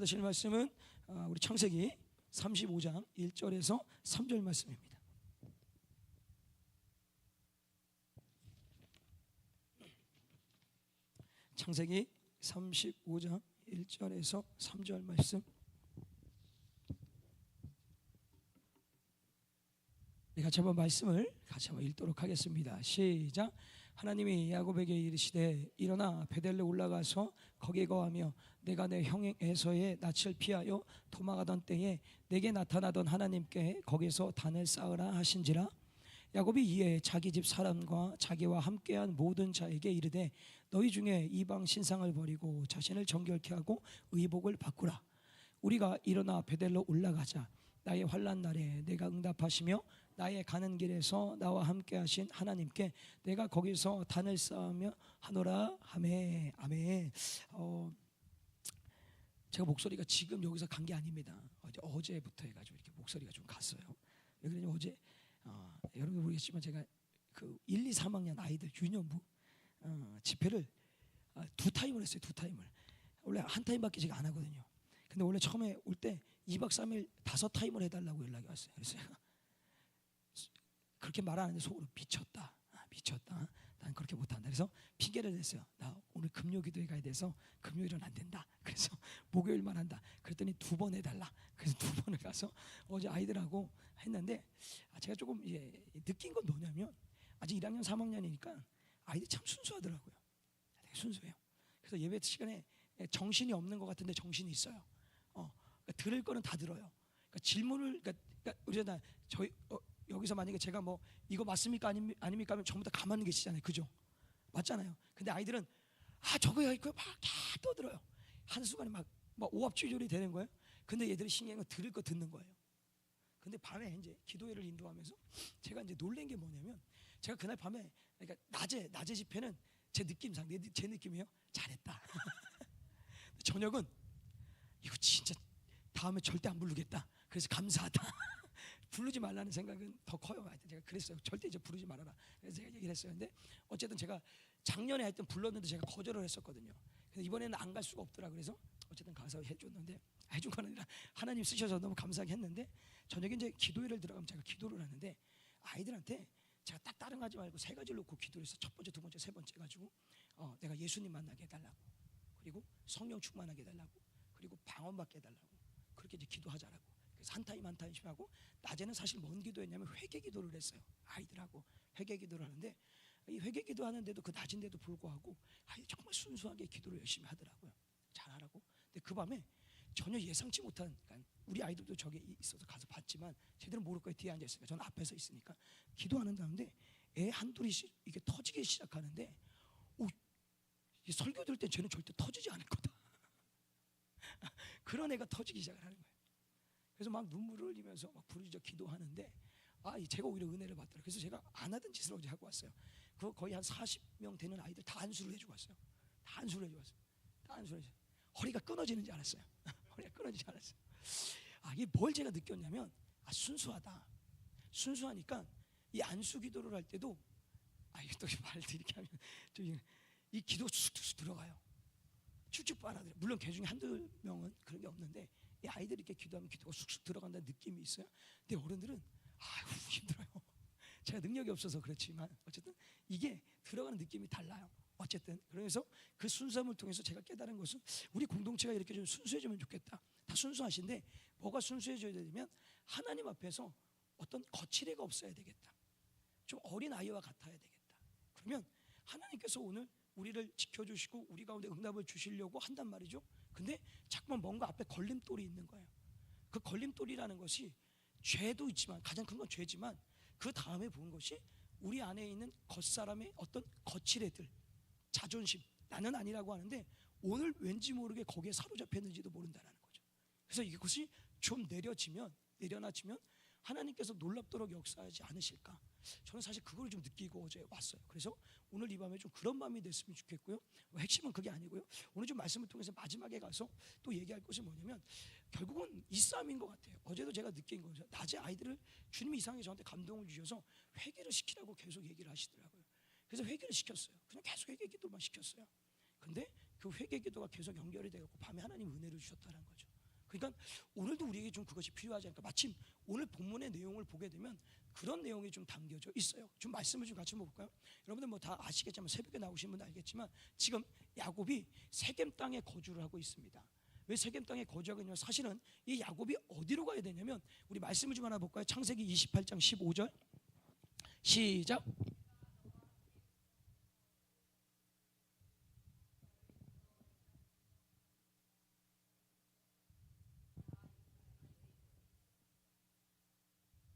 받으실 말씀은 우리 창세기 35장 1절에서 3절 말씀입니다. 창세기 35장 1절에서 3절 말씀. 같이 한번 말씀을 같이 한번 읽도록 하겠습니다. 시작. 하나님이 야곱에게 이르시되 일어나 베델로 올라가서 거기에 거하며 내가 내 형 에서의 낯을 피하여 도망하던 때에 내게 나타나던 하나님께 거기서 단을 쌓으라 하신지라. 야곱이 이에 자기 집 사람과 자기와 함께한 모든 자에게 이르되 너희 중에 이방 신상을 버리고 자신을 정결케 하고 의복을 바꾸라. 우리가 일어나 베델로 올라가자. 나의 환난 날에 내가 응답하시며 나의 가는 길에서 나와 함께 하신 하나님께 내가 거기서 단을 쌓으며 하노라 하매. 아멘. 제가 목소리가 지금 여기서 간 게 아닙니다. 어제부터 해가지고 이렇게 목소리가 좀 갔어요. 왜 그러냐면 어제 여러분 모르겠지만 제가 그 1, 2, 3학년 아이들 유년부 집회를 2타임을 했어요. 2타임을. 원래 한 타임밖에 제가 안 하거든요. 근데 원래 처음에 올 때 2박 3일 5타임을 해달라고 연락이 왔어요. 그래서 제가 그렇게 말하는데 속으로 미쳤다. 난 그렇게 못한다. 그래서 핑계를 냈어요. 나 오늘 금요기도에 가야 돼서 금요일은 안 된다. 그래서 목요일만 한다. 그랬더니 2번 해달라. 그래서 2번을 가서 어제 아이들하고 했는데 제가 조금 느낀 건 뭐냐면 아직 1학년 3학년이니까 아이들이 참 순수하더라고요. 되게 순수해요. 그래서 예배 시간에 정신이 없는 것 같은데 정신이 있어요. 그러니까 들을 거는 다 들어요. 그러니까 질문을 그러니까 우리가 저희 여기서 만약에 제가 뭐 이거 맞습니까 아닙니까 하면 전부 다 가만히 계시잖아요. 그죠? 맞잖아요. 근데 아이들은 저거야 이거 막 떠들어요. 한순간에 막 오합지졸이 되는 거예요. 근데 얘들이 신기한 건 들을 거 듣는 거예요. 근데 밤에 이제 기도회를 인도하면서 제가 이제 놀란 게 뭐냐면 제가 그날 밤에 그러니까 낮에 집회는 제 느낌상 제 느낌이에요. 잘했다. 저녁은 이거 진짜 다음에 절대 안 부르겠다. 그래서 감사하다. 부르지 말라는 생각은 더 커요. 하여튼 제가 그랬어요. 절대 이제 부르지 말아라. 그래서 제가 얘기를 했어요. 근데 어쨌든 제가 작년에 하여튼 불렀는데 제가 거절을 했었거든요. 그래서 이번에는 안 갈 수가 없더라. 그래서 어쨌든 가서 해줬는데 해준 건 아니라 하나님 쓰셔서 너무 감사하게 했는데 저녁에 이제 기도회를 들어가면 제가 기도를 하는데 아이들한테 제가 딱 다른 거 하지 말고 3가지를 놓고 기도를 해서 첫 번째, 두 번째, 세 번째 가지고 내가 예수님 만나게 해달라고, 그리고 성령 충만하게 해달라고, 그리고 방언받게 해달라고, 그렇게 이제 기도하자라고. 그래서 한 타임씩 하고 낮에는 사실 뭔 기도했냐면 회개 기도를 했어요. 아이들하고 회개 기도를 하는데 이 회개 기도하는데도 그 낮인데도 불구하고 정말 순수하게 기도를 열심히 하더라고요. 잘하라고. 근데 그 밤에 전혀 예상치 못한, 그러니까 우리 아이들도 저기 있어서 가서 봤지만 제대로 모를 거예요. 뒤에 앉아 있으니까 저는 앞에서 있으니까 기도하는 가운데 애 한둘이 이게 터지기 시작하는데 설교 들을 때 쟤는 절대 터지지 않을 거다. 그런 애가 터지기 시작을 하는 거예요. 그래서 막 눈물을 흘리면서 막 부르짖어 기도하는데 제가 오히려 은혜를 받더라고요. 그래서 제가 안 하던 짓을 어제 하고 왔어요. 그거 거의 한 40명 되는 아이들 다 안수를 해주고 왔어요. 다 안수를 해주고 왔어요. 허리가 끊어지는지 알았어요. 허리가 끊어지지 않았어요. 이게 뭘 제가 느꼈냐면 순수하다. 순수하니까 이 안수 기도를 할 때도 이거 또 말을 이렇게 하면 이 기도가 쑥쑥 들어가요. 쭉쭉 빨아들여. 물론 개 중에 한두 명은 그런 게 없는데 이 아이들이 이렇게 기도하면 기도가 쑥쑥 들어간다는 느낌이 있어요. 근데 어른들은 힘들어요. 제가 능력이 없어서 그렇지만 어쨌든 이게 들어가는 느낌이 달라요. 어쨌든 그래서 그 순수함을 통해서 제가 깨달은 것은 우리 공동체가 이렇게 좀 순수해지면 좋겠다. 다 순수하신데 뭐가 순수해져야 되냐면 하나님 앞에서 어떤 거칠애가 없어야 되겠다. 좀 어린 아이와 같아야 되겠다. 그러면 하나님께서 오늘 우리를 지켜주시고 우리 가운데 응답을 주시려고 한단 말이죠. 근데 자꾸만 뭔가 앞에 걸림돌이 있는 거예요. 그 걸림돌이라는 것이 죄도 있지만, 가장 큰 건 죄지만 그 다음에 본 것이 우리 안에 있는 겉사람의 어떤 거칠애들, 자존심, 나는 아니라고 하는데 오늘 왠지 모르게 거기에 사로잡혔는지도 모른다는 거죠. 그래서 이것이 좀 내려놔지면 하나님께서 놀랍도록 역사하지 않으실까. 저는 사실 그걸 좀 느끼고 어제 왔어요. 그래서 오늘 이 밤에 좀 그런 밤이 됐으면 좋겠고요. 핵심은 그게 아니고요. 오늘 좀 말씀을 통해서 마지막에 가서 또 얘기할 것이 뭐냐면 결국은 이 싸움인 것 같아요. 어제도 제가 느낀 거죠. 낮에 아이들을 주님이 이상하게 저한테 감동을 주셔서 회개를 시키라고 계속 얘기를 하시더라고요. 그래서 회개를 시켰어요. 그냥 계속 회개 기도만 시켰어요. 근데 그 회개 기도가 계속 연결이 되고 밤에 하나님 은혜를 주셨다는 거죠. 그러니까 오늘도 우리에게 좀 그것이 필요하지 않을까. 마침 오늘 본문의 내용을 보게 되면 그런 내용이 좀 담겨져 있어요. 좀 말씀을 좀 같이 볼까요? 여러분들 뭐 다 아시겠지만, 새벽에 나오신 분도 알겠지만, 지금 야곱이 세겜 땅에 거주를 하고 있습니다. 왜 세겜 땅에 거주하고 있냐면, 사실은 이 야곱이 어디로 가야 되냐면, 우리 말씀을 좀 하나 볼까요? 창세기 28장 15절 시작.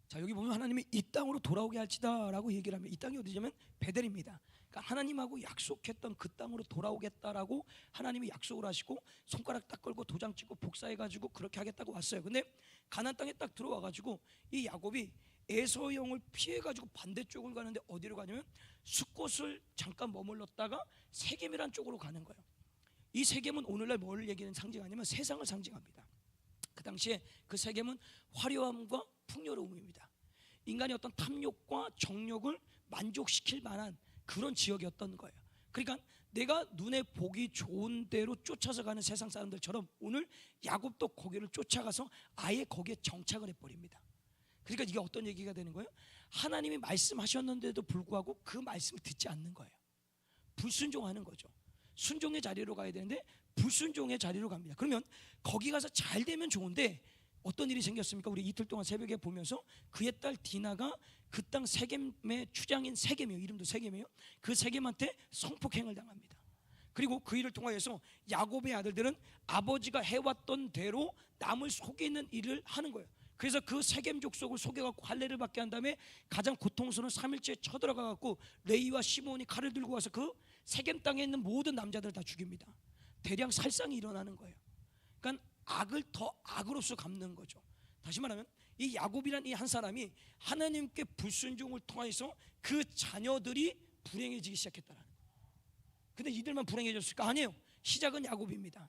자, 여기 보면 하나님이 이 땅으로 돌아오게 할지다라고 얘기를 하면, 이 땅이 어디냐면 베델입니다. 그러니까 하나님하고 약속했던 그 땅으로 돌아오겠다라고 하나님이 약속을 하시고, 손가락 딱 걸고 도장 찍고 복사해가지고 그렇게 하겠다고 왔어요. 근데 가나안 땅에 딱 들어와가지고 이 야곱이 에서 형을 피해가지고 반대쪽을 가는데, 어디로 가냐면 숫곳을 잠깐 머물렀다가 세겜이란 쪽으로 가는 거예요. 이 세겜은 오늘날 뭘 얘기하는 상징하냐면 세상을 상징합니다. 그 당시에 그 세겜은 화려함과 풍요로움입니다. 인간의 어떤 탐욕과 정욕을 만족시킬 만한 그런 지역이었던 거예요. 그러니까 내가 눈에 보기 좋은 대로 쫓아서 가는 세상 사람들처럼 오늘 야곱도 거기를 쫓아가서 아예 거기에 정착을 해버립니다. 그러니까 이게 어떤 얘기가 되는 거예요? 하나님이 말씀하셨는데도 불구하고 그 말씀을 듣지 않는 거예요. 불순종하는 거죠. 순종의 자리로 가야 되는데 불순종의 자리로 갑니다. 그러면 거기 가서 잘 되면 좋은데 어떤 일이 생겼습니까? 우리 이틀 동안 새벽에 보면서 그의 딸 디나가 그 땅 세겜의 추장인 세겜이에요. 이름도 세겜이에요. 그 세겜한테 성폭행을 당합니다. 그리고 그 일을 통하여서 야곱의 아들들은 아버지가 해왔던 대로 남을 속이는 일을 하는 거예요. 그래서 그 세겜 족속을 속여갖고 할례를 받게 한 다음에 가장 고통스러운 3일째에 쳐들어가갖고 레이와 시몬이 칼을 들고 와서 그 세겜 땅에 있는 모든 남자들을 다 죽입니다. 대량 살상이 일어나는 거예요. 그러니까 악을 더 악으로서 갚는 거죠. 다시 말하면 이 야곱이란 이 한 사람이 하나님께 불순종을 통해서 그 자녀들이 불행해지기 시작했다는 거예요. 근데 이들만 불행해졌을까? 아니에요. 시작은 야곱입니다.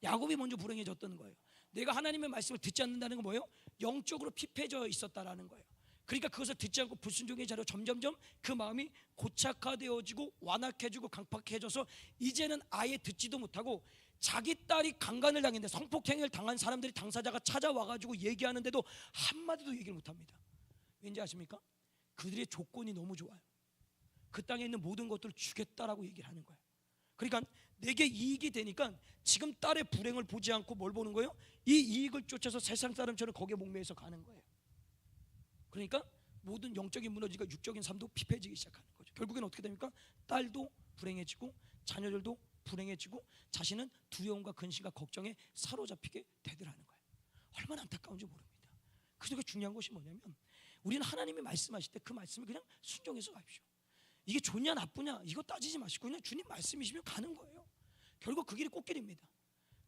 야곱이 먼저 불행해졌던 거예요. 내가 하나님의 말씀을 듣지 않는다는 건 뭐예요? 영적으로 피폐져 있었다라는 거예요. 그러니까 그것을 듣지 않고 불순종의 자리로 점점점 그 마음이 고착화되어지고 완악해지고 강팍해져서 이제는 아예 듣지도 못하고, 자기 딸이 강간을 당했는데 성폭행을 당한 사람들이 당사자가 찾아와가지고 얘기하는데도 한마디도 얘기를 못합니다. 왠지 아십니까? 그들의 조건이 너무 좋아요. 그 땅에 있는 모든 것들을 주겠다라고 얘기를 하는 거예요. 그러니까 내게 이익이 되니까 지금 딸의 불행을 보지 않고 뭘 보는 거예요? 이 이익을 쫓아서 세상 사람처럼 거기에 목매여서 가는 거예요. 그러니까 모든 영적인 무너지가 육적인 삶도 피폐해지기 시작하는 거죠. 결국엔 어떻게 됩니까? 딸도 불행해지고 자녀들도 불행해지고 자신은 두려움과 근심과 걱정에 사로잡히게 되더라는 거예요. 얼마나 안타까운지 모릅니다. 그래서 중요한 것이 뭐냐면, 우리는 하나님이 말씀하실 때 그 말씀을 그냥 순종해서 가십시오. 이게 좋냐 나쁘냐 이거 따지지 마시고 그냥 주님 말씀이시면 가는 거예요. 결국 그 길이 꽃길입니다.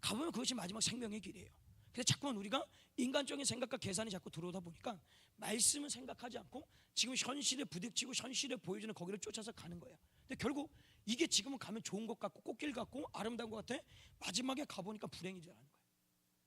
가보면 그것이 마지막 생명의 길이에요. 근데 자꾸만 우리가 인간적인 생각과 계산이 자꾸 들어오다 보니까 말씀은 생각하지 않고 지금 현실에 부딪히고 현실에 보여주는 거기를 쫓아서 가는 거예요. 근데 결국 이게 지금은 가면 좋은 것 같고 꽃길 같고 아름다운 것 같아. 마지막에 가보니까 불행이라는 거예요.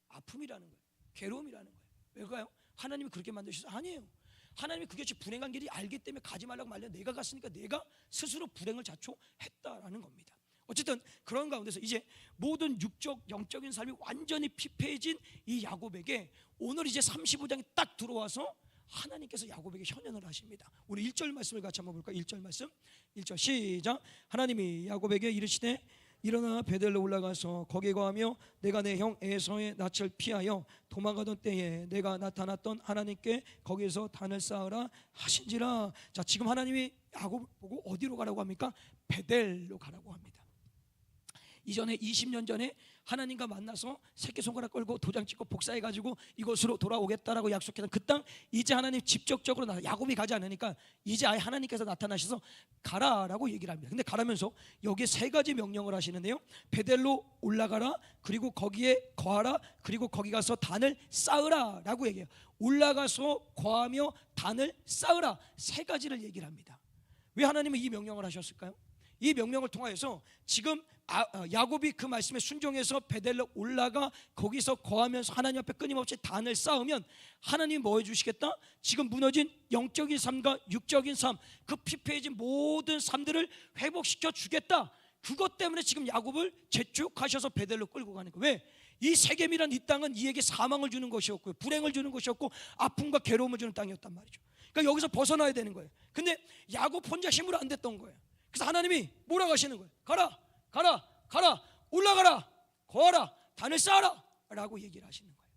아픔이라는 거예요. 괴로움이라는 거예요. 왜일까요? 하나님이 그렇게 만드셔서? 아니에요. 하나님이 그것이 불행한 길이 알기 때문에 가지 말라고 말려 내가 갔으니까 내가 스스로 불행을 자초했다라는 겁니다. 어쨌든 그런 가운데서 이제 모든 육적 영적인 삶이 완전히 피폐해진 이 야곱에게 오늘 이제 35장에 딱 들어와서 하나님께서 야곱에게 현현을 하십니다. 우리 1절 말씀을 같이 한번 볼까요? 1절 말씀 1절 시작. 하나님이 야곱에게 이르시되 일어나 베델로 올라가서 거기에 거하며 내가 내 형 에서의 낯을 피하여 도망가던 때에 내가 나타났던 하나님께 거기에서 단을 쌓으라 하신지라. 자, 지금 하나님이 야곱을 보고 어디로 가라고 합니까? 베델로 가라고 합니다. 이전에 20년 전에 하나님과 만나서 새끼손가락 걸고 도장 찍고 복사해가지고 이곳으로 돌아오겠다라고 약속했던 그 땅, 이제 하나님 직접적으로 야곱이 가지 않으니까 이제 아예 하나님께서 나타나셔서 가라라고 얘기를 합니다. 근데 가라면서 여기에 세 가지 명령을 하시는데요. 베델로 올라가라, 그리고 거기에 거하라, 그리고 거기 가서 단을 쌓으라 라고 얘기해요. 올라가서 거하며 단을 쌓으라, 세 가지를 얘기를 합니다. 왜 하나님은 이 명령을 하셨을까요? 이 명령을 통하여서 지금 야곱이 그 말씀에 순종해서 베델로 올라가 거기서 거하면서 하나님 앞에 끊임없이 단을 쌓으면 하나님이 뭐 해주시겠다? 지금 무너진 영적인 삶과 육적인 삶, 그 피폐해진 모든 삶들을 회복시켜 주겠다. 그것 때문에 지금 야곱을 재촉하셔서 베델로 끌고 가는 거예요. 왜? 이 세겜이란 이 땅은 이에게 사망을 주는 것이었고요, 불행을 주는 것이었고 아픔과 괴로움을 주는 땅이었단 말이죠. 그러니까 여기서 벗어나야 되는 거예요. 근데 야곱 혼자 힘으로 안 됐던 거예요. 그래서 하나님이 뭐라고 하시는 거예요? 가라, 가라, 가라, 올라가라, 거하라, 단을 쌓아라 라고 얘기를 하시는 거예요.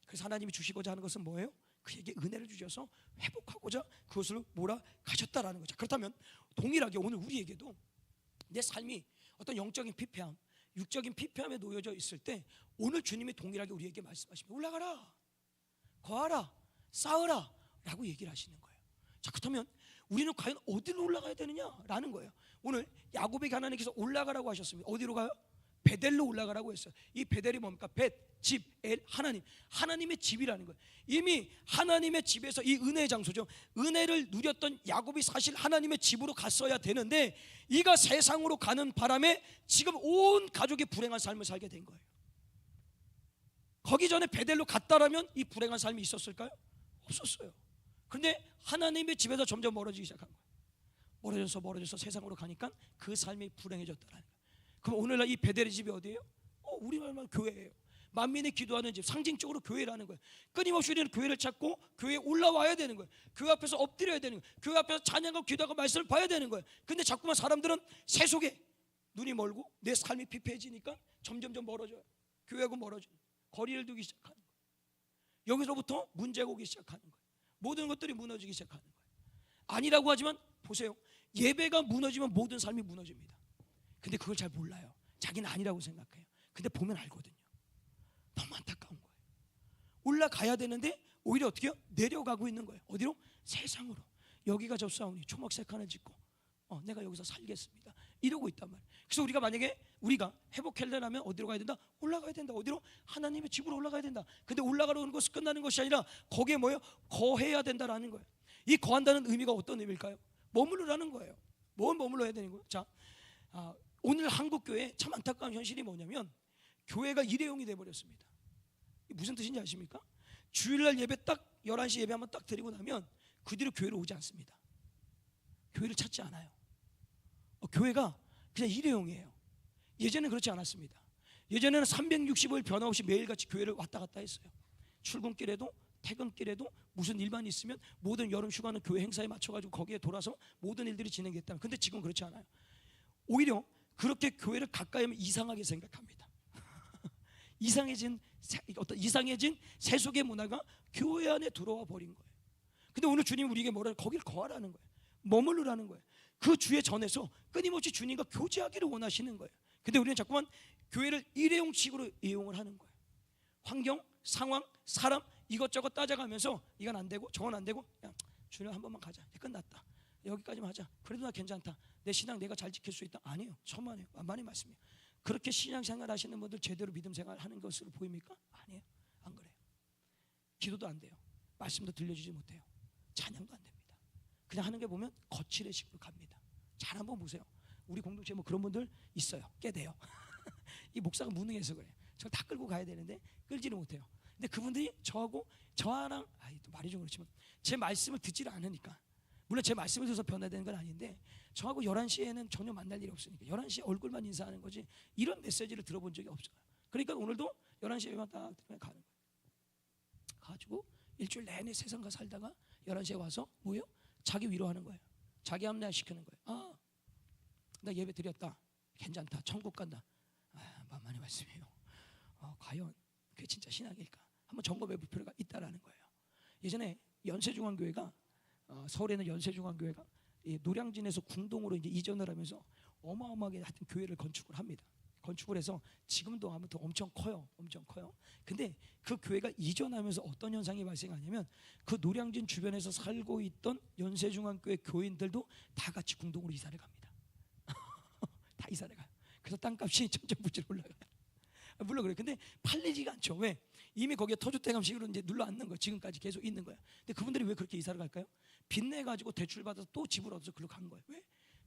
그래서 하나님이 주시고자 하는 것은 뭐예요? 그에게 은혜를 주셔서 회복하고자 그것을 몰아가셨다라는 거죠. 그렇다면 동일하게 오늘 우리에게도 내 삶이 어떤 영적인 피폐함, 육적인 피폐함에 놓여져 있을 때 오늘 주님이 동일하게 우리에게 말씀하십니다. 올라가라, 거하라, 쌓으라 라고 얘기를 하시는 거예요. 자, 그렇다면 우리는 과연 어디로 올라가야 되느냐라는 거예요. 오늘 야곱에게 하나님께서 올라가라고 하셨습니다. 어디로 가요? 베델로 올라가라고 했어요. 이 베델이 뭡니까? 벳, 집, 엘, 하나님. 하나님의 집이라는 거예요. 이미 하나님의 집에서, 이 은혜의 장소죠, 은혜를 누렸던 야곱이 사실 하나님의 집으로 갔어야 되는데 이가 세상으로 가는 바람에 지금 온 가족이 불행한 삶을 살게 된 거예요. 거기 전에 베델로 갔다라면 이 불행한 삶이 있었을까요? 없었어요. 그런데 하나님의 집에서 점점 멀어지기 시작한 거예요. 멀어져서 세상으로 가니까 그 삶이 불행해졌다라는 거예요. 그럼 오늘날 이 베델의 집이 어디예요? 우리말만 교회예요. 만민이 기도하는 집, 상징적으로 교회라는 거예요. 끊임없이 우리는 교회를 찾고 교회에 올라와야 되는 거예요. 교회 앞에서 엎드려야 되는 거예요. 교회 앞에서 찬양하고 기도하고 말씀을 봐야 되는 거예요. 근데 자꾸만 사람들은 세속에 눈이 멀고 내 삶이 피폐해지니까 점점점 멀어져요. 교회하고 멀어져요. 거리를 두기 시작하는 거예요. 여기서부터 문제가 오기 시작하는 거예요. 모든 것들이 무너지기 시작하는 거예요. 아니라고 하지만 보세요, 예배가 무너지면 모든 삶이 무너집니다. 근데 그걸 잘 몰라요. 자기는 아니라고 생각해요. 근데 보면 알거든요. 너무 안타까운 거예요. 올라가야 되는데 오히려 어떻게 해요? 내려가고 있는 거예요. 어디로? 세상으로. 여기가 좁사오니 초막색 하나 짓고 내가 여기서 살겠습니다 이러고 있단 말이에요. 그래서 우리가 만약에 우리가 회복하려면 어디로 가야 된다? 올라가야 된다. 어디로? 하나님의 집으로 올라가야 된다. 근데 올라가는 것이 끝나는 것이 아니라 거기에 뭐예요? 거해야 된다라는 거예요. 이 거한다는 의미가 어떤 의미일까요? 머무르라는 거예요. 뭘 머물러야 되는 거예요? 자, 오늘 한국교회 참 안타까운 현실이 뭐냐면 교회가 일회용이 돼버렸습니다. 무슨 뜻인지 아십니까? 주일날 예배 딱 11시 예배 한번 딱 드리고 나면 그 뒤로 교회로 오지 않습니다. 교회를 찾지 않아요. 교회가 그냥 일회용이에요. 예전에는 그렇지 않았습니다. 예전에는 365일 변함없이 매일같이 교회를 왔다 갔다 했어요. 출근길에도 퇴근길에도 무슨 일만 있으면 모든 여름 휴가는 교회 행사에 맞춰가지고 거기에 돌아서 모든 일들이 진행됐다. 근데 지금 그렇지 않아요. 오히려 그렇게 교회를 가까이 하면 이상하게 생각합니다. 이상해진 세속의 문화가 교회 안에 들어와 버린 거예요. 근데 오늘 주님 우리에게 뭐라요? 거길 거하라는 거예요. 머물르라는 거예요. 그 주의 전에서 끊임없이 주님과 교제하기를 원하시는 거예요. 근데 우리는 자꾸만 교회를 일회용식으로 이용을 하는 거예요. 환경, 상황, 사람 이것저것 따져가면서 이건 안 되고 저건 안 되고 야, 주님 한 번만 가자. 끝났다. 여기까지만 하자. 그래도 나 괜찮다. 내 신앙 내가 잘 지킬 수 있다. 아니에요. 천만에요. 만만히 말씀이에요. 그렇게 신앙생활 하시는 분들 제대로 믿음 생활 하는 것으로 보입니까? 아니에요. 안 그래요. 기도도 안 돼요. 말씀도 들려주지 못해요. 찬양도 안 됩니다. 그냥 하는 게 보면 거칠의 식으로 갑니다. 잘 한번 보세요. 우리 공동체에 뭐 그런 분들 있어요. 꽤 돼요. 이 목사가 무능해서 그래요. 저 다 끌고 가야 되는데 끌지를 못해요. 근데 그분들이 저랑 또 말이 좀 그렇지만 제 말씀을 듣지를 않으니까, 물론 제 말씀을 들어서 변화되는 건 아닌데 저하고 11시에는 전혀 만날 일이 없으니까 11시에 얼굴만 인사하는 거지 이런 메시지를 들어본 적이 없어요. 그러니까 오늘도 11시에만 딱 들으면 가는 거예요. 가지고 일주일 내내 세상과 살다가 11시에 와서 뭐예요? 자기 위로하는 거예요. 자기 합리화시키는 거예요. 나 예배 드렸다. 괜찮다. 천국 간다. 만만히 말씀해요. 과연 그게 진짜 신앙일까? 한번 점검해 볼 필요가 있다라는 거예요. 예전에 연세중앙교회가 서울에는 연세중앙교회가 노량진에서 궁동으로 이제 이전을 하면서 어마어마하게 하여튼 교회를 건축을 합니다. 건축을 해서 지금도 아무튼 엄청 커요. 근데 그 교회가 이전하면서 어떤 현상이 발생하냐면 그 노량진 주변에서 살고 있던 연세중앙교회 교인들도 다 같이 궁동으로 이사를 갑니다. 다 이사를 가요. 그래서 땅값이 천천부지로 올라가요. 물론 그래요. 근데 팔리지가 않죠. 왜? 이미 거기에 터줏대감식으로 이제 눌러 앉는 거예요. 지금까지 계속 있는 거예요. 근데 그분들이 왜 그렇게 이사를 갈까요? 빚내 가지고 대출 받아서 또 집을 얻어서 그걸로 간 거예요. 왜?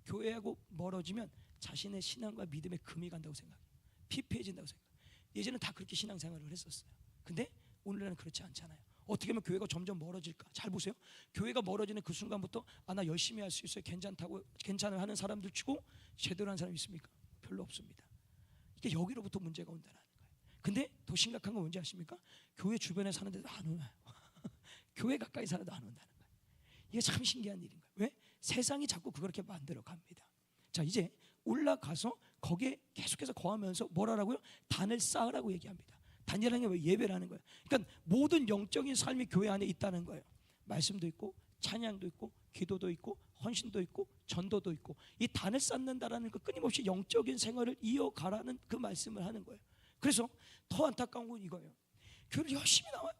교회하고 멀어지면 자신의 신앙과 믿음에 금이 간다고 생각해요. 피폐해진다고 생각해요. 예전에는 다 그렇게 신앙생활을 했었어요. 근데 오늘날은 그렇지 않잖아요. 어떻게 하면 교회가 점점 멀어질까? 잘 보세요. 교회가 멀어지는 그 순간부터 나 열심히 할 수 있어요. 괜찮아 하는 사람들 치고 제대로 하는 사람이 있습니까? 별로 없습니다. 이게 여기로부터 문제가 온다는 거예요. 근데 더 심각한 건 뭔지 아십니까? 교회 주변에 사는데도 안 오나요? 교회 가까이 살아도 안 온다는 거예요. 이게 참 신기한 일인 거예요. 왜? 세상이 자꾸 그렇게 만들어 갑니다. 자, 이제 올라가서 거기에 계속해서 거하면서 뭐라고요? 단을 쌓으라고 얘기합니다. 단이라는 게 왜? 예배라는 거예요. 그러니까 모든 영적인 삶이 교회 안에 있다는 거예요. 말씀도 있고 찬양도 있고 기도도 있고 헌신도 있고 전도도 있고, 이 단을 쌓는다라는 그 끊임없이 영적인 생활을 이어가라는 그 말씀을 하는 거예요. 그래서 더 안타까운 건 이거예요. 교회를 열심히 나와요.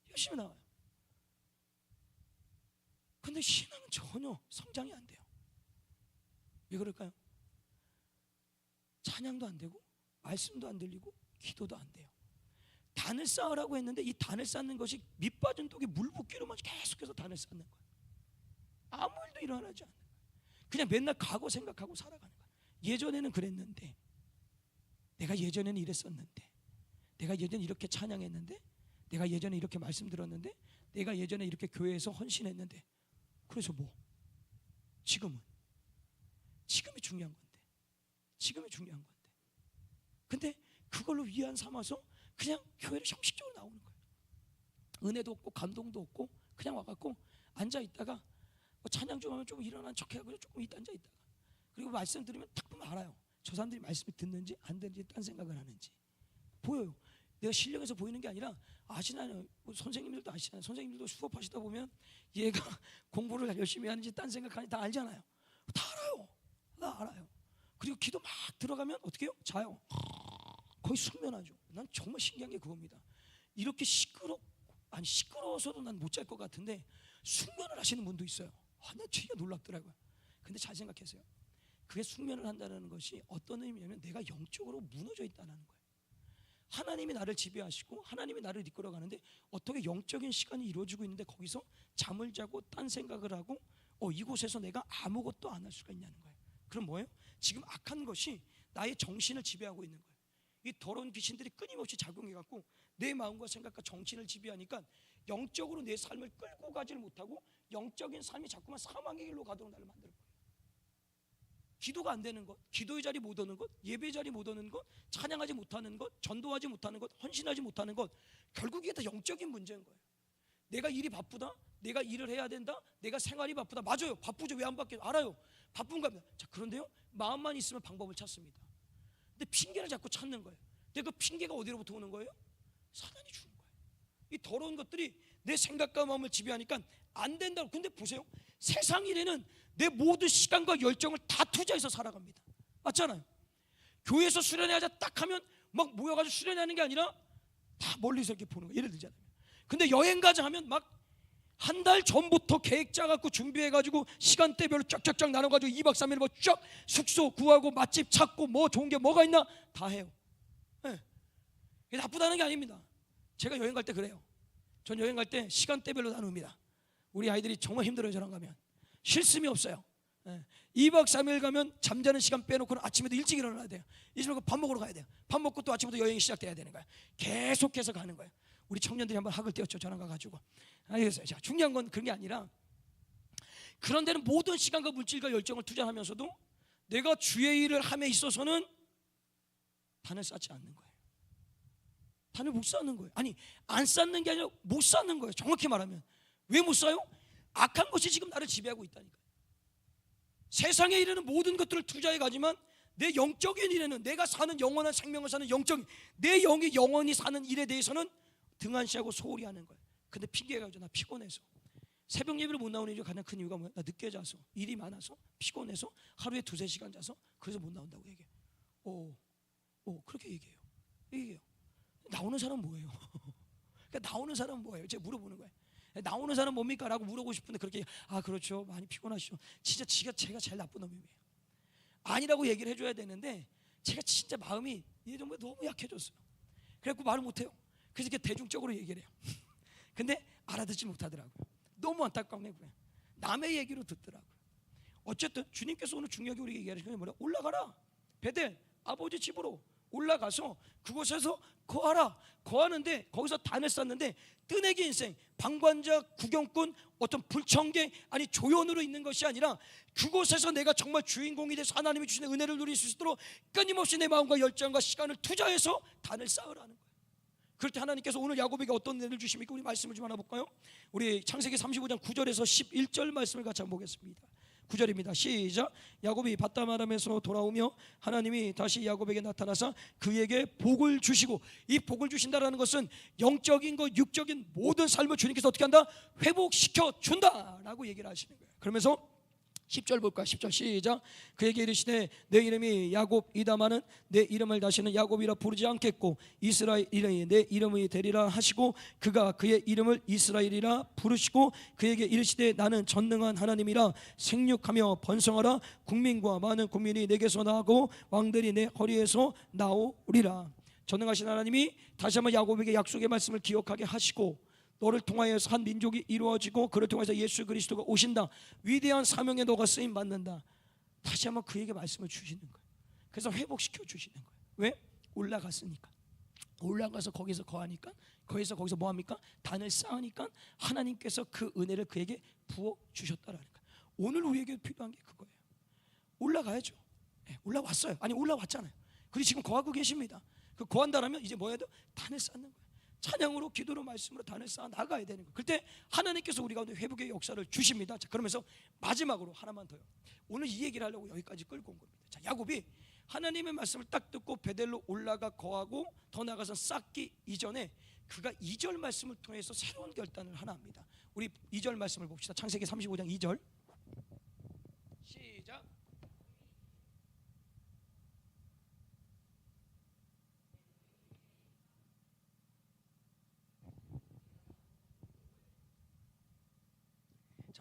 열심히 나와요. 근데 신앙은 전혀 성장이 안 돼요. 왜 그럴까요? 찬양도 안 되고 말씀도 안 들리고 기도도 안 돼요. 단을 쌓으라고 했는데 이 단을 쌓는 것이 밑빠진 독에 물 붓기로만 계속해서 단을 쌓는 거예요. 아무 일도 일어나지 않는 거예요. 그냥 맨날 과거 생각하고 살아가는 거예요. 예전에는 그랬는데, 내가 예전에는 이랬었는데, 내가 예전에 이렇게 찬양했는데, 내가 예전에 이렇게 말씀 들었는데, 내가 예전에 이렇게 교회에서 헌신했는데, 그래서 뭐? 지금이 중요한 건데, 지금이 중요한 건데. 근데 그걸로 위안 삼아서 그냥 교회를 형식적으로 나오는 거예요. 은혜도 없고 감동도 없고 그냥 와갖고 앉아 있다가 뭐 찬양 좀 하면 좀 일어난 척해가지고 조금 있다 앉아 있다가, 그리고 말씀 들으면 딱 보면 알아요. 저 사람들이 말씀을 듣는지 안 듣는지 딴 생각을 하는지 보여요. 내가 실력에서 보이는 게 아니라 아시나요? 뭐 선생님들도 아시잖아요. 선생님들도 수업하시다 보면 얘가 공부를 열심히 하는지 딴 생각하는지 다 알잖아요. 다 알아요. 다 알아요. 그리고 기도 막 들어가면 어떻게 해요? 자요. 거의 숙면하죠. 난 정말 신기한 게 그겁니다. 이렇게 시끄러워서도 난 못 잘 것 같은데 숙면을 하시는 분도 있어요. 난 되게 놀랍더라고요. 근데 잘 생각해서요. 그게 숙면을 한다는 것이 어떤 의미냐면 내가 영적으로 무너져 있다는 거예요. 하나님이 나를 지배하시고 하나님이 나를 이끌어가는데 어떻게 영적인 시간이 이루어지고 있는데 거기서 잠을 자고 딴 생각을 하고 이곳에서 내가 아무것도 안 할 수가 있냐는 거예요. 그럼 뭐예요? 지금 악한 것이 나의 정신을 지배하고 있는 거예요. 이 더러운 귀신들이 끊임없이 작용해갖고 내 마음과 생각과 정신을 지배하니까 영적으로 내 삶을 끌고 가지를 못하고 영적인 삶이 자꾸만 사망의 길로 가도록 나를 만들어버려요. 기도가 안 되는 것, 기도의 자리 못 오는 것, 예배의 자리 못 오는 것, 찬양하지 못하는 것, 전도하지 못하는 것, 헌신하지 못하는 것, 결국 이게 다 영적인 문제인 거예요. 내가 일이 바쁘다, 내가 일을 해야 된다, 내가 생활이 바쁘다. 맞아요, 바쁘죠. 왜 안 바뀌어요? 알아요, 바쁜가 보다. 자, 그런데요, 마음만 있으면 방법을 찾습니다. 근데 핑계를 자꾸 찾는 거예요. 근데 그 핑계가 어디로부터 오는 거예요? 사단이 주는 거예요. 이 더러운 것들이 내 생각과 마음을 지배하니까 안 된다고. 근데 보세요, 세상 일에는 내 모든 시간과 열정을 다 투자해서 살아갑니다. 맞잖아요. 교회에서 수련회하자 딱 하면 막 모여가지고 수련회하는 게 아니라 다 멀리서 이렇게 보는 거예요. 예를 들자면, 근데 여행 가자 하면 막 한 달 전부터 계획 짜갖고 준비해가지고 시간대별로 쫙쫙쫙 나눠가지고 2박 3일 뭐 쫙 숙소 구하고 맛집 찾고 뭐 좋은 게 뭐가 있나 다 해요. 네. 이게 나쁘다는 게 아닙니다. 제가 여행 갈 때 그래요. 전 여행 갈 때 시간대별로 나눕니다. 우리 아이들이 정말 힘들어요. 저랑 가면 쉴 틈이 없어요. 2박 3일 가면 잠자는 시간 빼놓고는 아침에도 일찍 일어나야 돼요. 이제 밥 먹으러 가야 돼요. 밥 먹고 또 아침부터 여행이 시작돼야 되는 거예요. 계속해서 가는 거예요. 우리 청년들이 한번 학을 떼었죠. 저랑 가가지고. 알겠어요. 자, 중요한 건 그런 게 아니라, 그런 데는 모든 시간과 물질과 열정을 투자하면서도 내가 주의 일을 함에 있어서는 단을 쌓지 않는 거예요. 단을 못 쌓는 거예요. 아니, 안 쌓는 게 아니라 못 쌓는 거예요. 정확히 말하면. 왜 못 쌓아요? 악한 것이 지금 나를 지배하고 있다니까. 세상에 이르는 모든 것들을 투자해 가지만 내 영적인 일에는, 내가 사는 영원한 생명을 사는 영적인 내 영이 영원히 사는 일에 대해서는 등한시하고 소홀히 하는 거예요. 근데 핑계가 나 피곤해서 새벽 예배를 못 나오는 이유 가장 큰 이유가 뭐야? 나 늦게 자서, 일이 많아서, 피곤해서 하루에 2-3시간 자서 그래서 못 나온다고 얘기해. 그렇게 얘기해요. 나오는 사람은 뭐예요? 그러니까 나오는 사람은 뭐예요? 제가 물어보는 거예요. 나오는 사람 뭡니까? 라고 물어보고 싶은데 그렇게 그렇죠, 많이 피곤하시죠. 진짜 제가 제일 나쁜 놈이에요. 아니라고 얘기를 해줘야 되는데 제가 진짜 마음이 예전보다 너무 약해졌어요. 그래갖고 말을 못해요. 그래서 이렇게 대중적으로 얘기를 해요. 근데 알아듣지 못하더라고요. 너무 안타까운 게 그래요. 남의 얘기로 듣더라고요. 어쨌든 주님께서 오늘 중요하게 우리에게 얘기하시는 게 뭐냐? 올라가라, 베델 아버지 집으로 올라가서 그곳에서 거하라. 거하는데 거기서 단을 쌓는데 뜨내기 인생, 방관자, 구경꾼, 어떤 불청객, 아니 조연으로 있는 것이 아니라 그곳에서 내가 정말 주인공이 돼서 하나님이 주시는 은혜를 누릴 수 있도록 끊임없이 내 마음과 열정과 시간을 투자해서 단을 쌓으라는 거예요. 그럴 때 하나님께서 오늘 야곱에게 어떤 은혜를 주십니까? 우리 말씀을 좀 하나 볼까요? 우리 창세기 35장 9절에서 11절 말씀을 같이 한번 보겠습니다. 9절입니다. 시작. 야곱이 밧담아람에서 돌아오며 하나님이 다시 야곱에게 나타나서 그에게 복을 주시고, 이 복을 주신다라는 것은 영적인 것, 육적인 모든 삶을 주님께서 어떻게 한다? 회복시켜 준다라고 얘기를 하시는 거예요. 그러면서 10절 볼까? 10절 시작. 그에게 이르시되 내 이름이 야곱이다마는 내 이름을 다시는 야곱이라 부르지 않겠고 이스라엘이 내 이름이 되리라 하시고 그가 그의 이름을 이스라엘이라 부르시고 그에게 이르시되 나는 전능한 하나님이라 생육하며 번성하라. 국민과 많은 국민이 내게서 나고 왕들이 내 허리에서 나오리라. 전능하신 하나님이 다시 한번 야곱에게 약속의 말씀을 기억하게 하시고 너를 통하여서 한 민족이 이루어지고 그를 통해서 예수 그리스도가 오신다. 위대한 사명에 너가 쓰임 받는다. 다시 한번 그에게 말씀을 주시는 거예요. 그래서 회복시켜 주시는 거예요. 왜? 올라갔으니까. 올라가서 거기서 거하니까, 거기서 뭐합니까? 단을 쌓으니까 하나님께서 그 은혜를 그에게 부어 주셨다라는 거예요. 오늘 우리에게 필요한 게 그거예요. 올라가야죠. 네, 올라왔어요. 아니 올라왔잖아요. 그리고 지금 거하고 계십니다. 그 거한다라면 이제 뭐 해야 돼요? 단을 쌓는 거예요. 찬양으로, 기도로, 말씀으로 단을 쌓아 나가야 되는 거예요. 그때 하나님께서 우리 가운데 회복의 역사를 주십니다. 자, 그러면서 마지막으로 하나만 더요. 오늘 이 얘기를 하려고 여기까지 끌고 온 겁니다. 자, 야곱이 하나님의 말씀을 딱 듣고 베델로 올라가 거하고 더 나가서 쌓기 이전에 그가 2절 말씀을 통해서 새로운 결단을 하나 합니다. 우리 2절 말씀을 봅시다. 창세기 35장 2절 시작.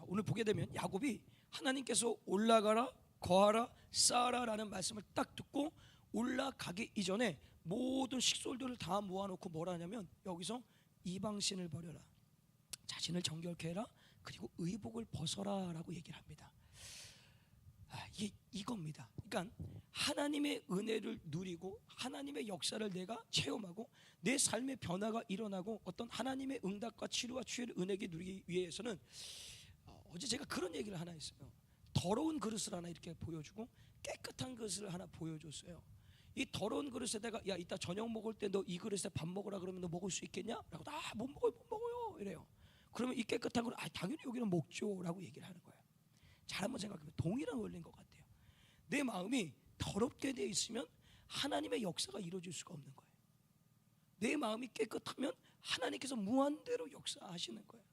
오늘 보게 되면 야곱이 하나님께서 올라가라, 거하라, 쌓아라라는 말씀을 딱 듣고 올라가기 이전에 모든 식솔들을 다 모아놓고 뭐라 하냐면 여기서 이방신을 버려라, 자신을 정결케 해라, 그리고 의복을 벗어라 라고 얘기를 합니다. 이게 이겁니다. 그러니까 하나님의 은혜를 누리고 하나님의 역사를 내가 체험하고 내 삶의 변화가 일어나고 어떤 하나님의 응답과 치료와 치유를 은혜에 누리기 위해서는 어제 제가 그런 얘기를 하나 했어요. 더러운 그릇을 하나 이렇게 보여주고 깨끗한 그릇을 하나 보여줬어요. 이 더러운 그릇에다가 야 이따 저녁 먹을 때 너 이 그릇에 밥 먹으라 그러면 너 먹을 수 있겠냐? 라고 못 먹어요 이래요. 그러면 이 깨끗한 그릇 당연히 여기는 먹죠 라고 얘기를 하는 거예요. 잘 한번 생각해보면 동일한 원리인 것 같아요. 내 마음이 더럽게 되어 있으면 하나님의 역사가 이루어질 수가 없는 거예요. 내 마음이 깨끗하면 하나님께서 무한대로 역사하시는 거예요.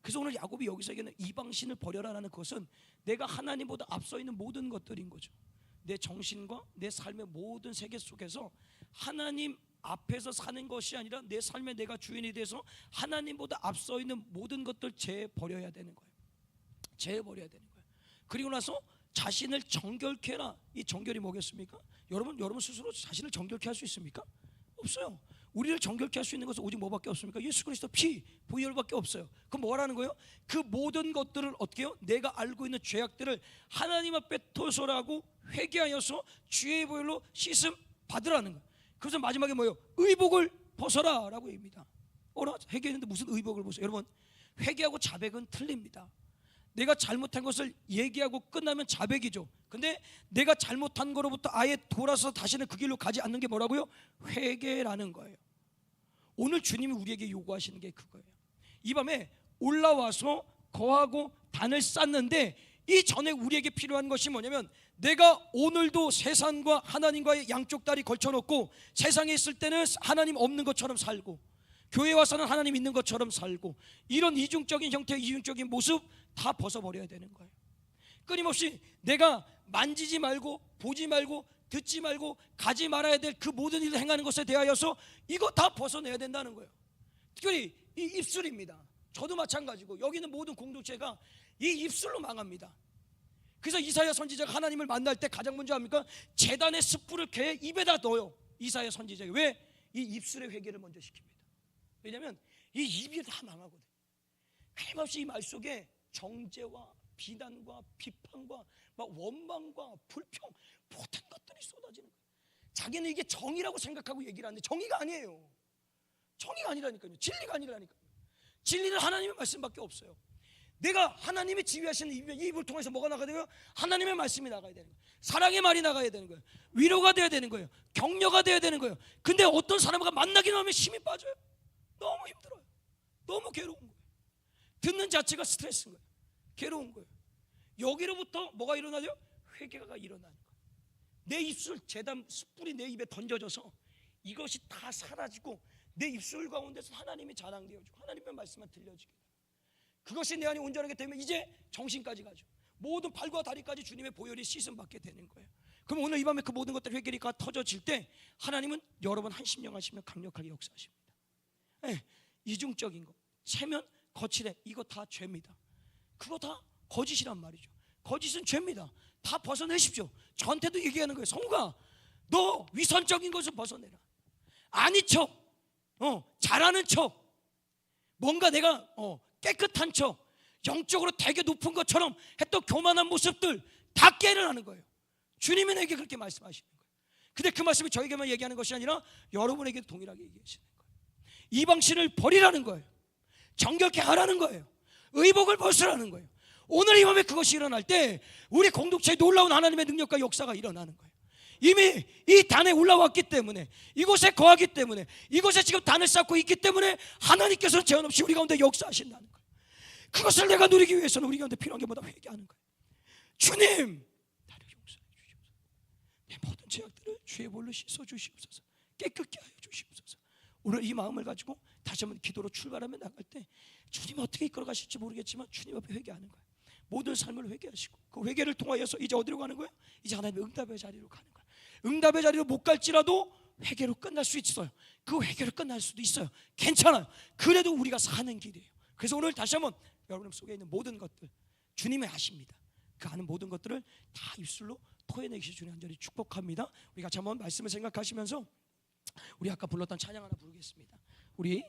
그래서 오늘 야곱이 여기서 얘기하는 이방신을 버려라라는 것은 내가 하나님보다 앞서 있는 모든 것들인 거죠. 내 정신과 내 삶의 모든 세계 속에서 하나님 앞에서 사는 것이 아니라 내 삶에 내가 주인이 돼서 하나님보다 앞서 있는 모든 것들 재버려야 되는 거예요. 재버려야 되는 거예요. 그리고 나서 자신을 정결케 해라. 이 정결이 뭐겠습니까? 여러분 스스로 자신을 정결케 할 수 있습니까? 없어요. 우리를 정결케 할 수 있는 것은 오직 뭐밖에 없습니까? 예수 그리스도 피, 보혈밖에 없어요. 그럼 뭐라는 거예요? 그 모든 것들을 어떻게 해요? 내가 알고 있는 죄악들을 하나님 앞에 토설하고 회개하여서 주의 보혈로 씻음 받으라는 거예요. 그래서 마지막에 뭐예요? 의복을 벗어라 라고 얘기합니다. 회개했는데 무슨 의복을 벗어요? 여러분, 회개하고 자백은 틀립니다. 내가 잘못한 것을 얘기하고 끝나면 자백이죠. 근데 내가 잘못한 거로부터 아예 돌아서 다시는 그 길로 가지 않는 게 뭐라고요? 회개라는 거예요. 오늘 주님이 우리에게 요구하시는 게 그거예요. 이 밤에 올라와서 거하고 단을 쌓는데 이 전에 우리에게 필요한 것이 뭐냐면 내가 오늘도 세상과 하나님과의 양쪽 다리 걸쳐놓고 세상에 있을 때는 하나님 없는 것처럼 살고 교회 와서는 하나님 있는 것처럼 살고 이런 이중적인 형태의 이중적인 모습 다 벗어버려야 되는 거예요. 끊임없이 내가 만지지 말고 보지 말고 듣지 말고 가지 말아야 될 그 모든 일을 행하는 것에 대하여서 이거 다 벗어내야 된다는 거예요. 특별히 이 입술입니다. 저도 마찬가지고 여기 있는 모든 공동체가 이 입술로 망합니다. 그래서 이사야 선지자가 하나님을 만날 때 가장 먼저 합니까? 제단의 숯불을 걔 입에다 넣어요. 이사야 선지자가. 왜? 이 입술의 회개를 먼저 시킵니다. 왜냐하면 이 입이 다 망하거든. 끊임없이 이 말 속에 정죄와 비난과 비판과 막 원망과 불평 모든 것들이 쏟아지는 거예요. 자기는 이게 정의라고 생각하고 얘기를 하는데 정의가 아니에요. 정의가 아니라니까요. 진리가 아니라니까요. 진리는 하나님의 말씀밖에 없어요. 내가 하나님이 지휘하시는 이 입을 통해서 뭐가 나가야 돼요? 하나님의 말씀이 나가야 되는 거예요. 사랑의 말이 나가야 되는 거예요. 위로가 돼야 되는 거예요. 격려가 돼야 되는 거예요. 근데 어떤 사람과 만나기만 하면 힘이 빠져요. 너무 힘들어요. 너무 괴로운 거예요. 듣는 자체가 스트레스인 거예요. 괴로운 거예요. 여기로부터 뭐가 일어나죠? 회개가 일어나는 거예요. 내 입술 재단 숯불이 내 입에 던져져서 이것이 다 사라지고 내 입술 가운데서 하나님이 자랑되어지고 하나님의 말씀만 들려지게 돼요. 그것이 내 안에 온전하게 되면 이제 정신까지 가죠. 모든 발과 다리까지 주님의 보혈이 씻음 받게 되는 거예요. 그럼 오늘 이 밤에 그 모든 것들 회개가 터져질 때 하나님은 여러분 한심령하시며 강력하게 역사하십니다. 네, 이중적인 거, 체면, 거칠해, 이거 다 죄입니다. 그거 다 거짓이란 말이죠. 거짓은 죄입니다. 다 벗어내십시오. 저한테도 얘기하는 거예요. 성우가 너 위선적인 것을 벗어내라. 아닌 척, 잘하는 척, 뭔가 내가 깨끗한 척, 영적으로 되게 높은 것처럼 했던 교만한 모습들 다 깨르라는 거예요. 주님이 내게 그렇게 말씀하시는 거예요. 근데 그 말씀이 저에게만 얘기하는 것이 아니라 여러분에게도 동일하게 얘기하시는 거예요. 이방신을 버리라는 거예요. 정결케 하라는 거예요. 의복을 벗으라는 거예요. 오늘 이 밤에 그것이 일어날 때 우리 공동체에 놀라운 하나님의 능력과 역사가 일어나는 거예요. 이미 이 단에 올라왔기 때문에, 이곳에 거하기 때문에, 이곳에 지금 단을 쌓고 있기 때문에 하나님께서는 제한 없이 우리 가운데 역사하신다는 거예요. 그것을 내가 누리기 위해서는 우리 가운데 필요한 게 뭐다? 회개하는 거예요. 주님, 나를 용서해 주시옵소서. 내 모든 죄악들을 주의 볼로 씻어 주시옵소서. 깨끗게 하여 주시옵소서. 오늘 이 마음을 가지고 다시 한번 기도로 출발하며 나갈 때 주님 어떻게 이끌어 가실지 모르겠지만 주님 앞에 회개하는 거예요. 모든 삶을 회개하시고 그 회개를 통하여서 이제 어디로 가는 거예요? 이제 하나님의 응답의 자리로 가는 거예요. 응답의 자리로 못 갈지라도 회개로 끝날 수 있어요. 그 회개로 끝날 수도 있어요. 괜찮아요. 그래도 우리가 사는 길이에요. 그래서 오늘 다시 한번 여러분 속에 있는 모든 것들 주님이 아십니다. 그 아는 모든 것들을 다 입술로 토해내기 주님 간절히 축복합니다. 우리 같이 한번 말씀을 생각하시면서 우리 아까 불렀던 찬양 하나 부르겠습니다. 우리